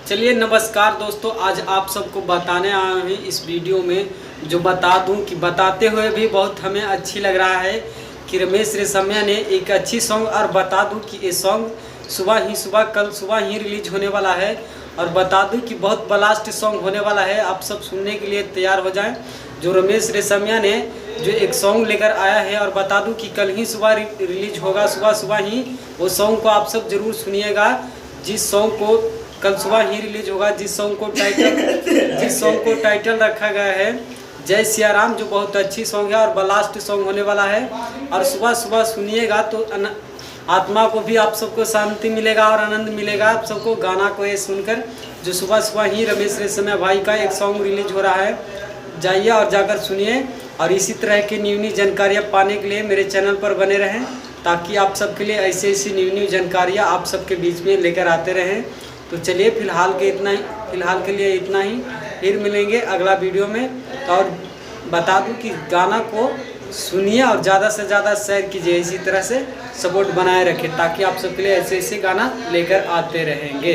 चलिए नमस्कार दोस्तों, आज आप सबको बताने आया हूँ इस वीडियो में, जो बता दूं कि बताते हुए भी बहुत हमें अच्छी लग रहा है कि रमेश रेशमिया ने एक अच्छी सॉन्ग, और बता दूं कि ये सॉन्ग कल सुबह ही रिलीज होने वाला है। और बता दूं कि बहुत ब्लास्ट सॉन्ग होने वाला है, आप सब सुनने के लिए तैयार हो जाएं। जो रमेश रेशमिया ने जो एक सॉन्ग लेकर आया है, और बता दूं कि कल ही सुबह रिलीज होगा, सुबह ही वो सॉन्ग को आप सब जरूर सुनिएगा। जिस सॉन्ग को कल सुबह ही रिलीज होगा, जिस सॉन्ग को टाइटल रखा गया है जय सिया राम, जो बहुत अच्छी सॉन्ग है और ब्लास्ट सॉन्ग होने वाला है। और सुबह सुनिएगा तो आत्मा को भी आप सबको शांति मिलेगा और आनंद मिलेगा आप सबको गाना को ये सुनकर। जो सुबह ही रमेश रेशमिया भाई का एक सॉन्ग रिलीज हो रहा है, जाइए और जाकर सुनिए। और इसी तरह की न्यू जानकारियाँ पाने के लिए मेरे चैनल पर बने रहें, ताकि आप सबके लिए ऐसी न्यू जानकारियाँ आप सबके बीच में लेकर आते रहें। तो चलिए फिलहाल के लिए इतना ही, फिर मिलेंगे अगला वीडियो में। और बता दूं कि गाना को सुनिए और ज़्यादा से ज़्यादा शेयर कीजिए, इसी तरह से सपोर्ट बनाए रखें, ताकि आप सबके लिए ऐसे गाना लेकर आते रहेंगे।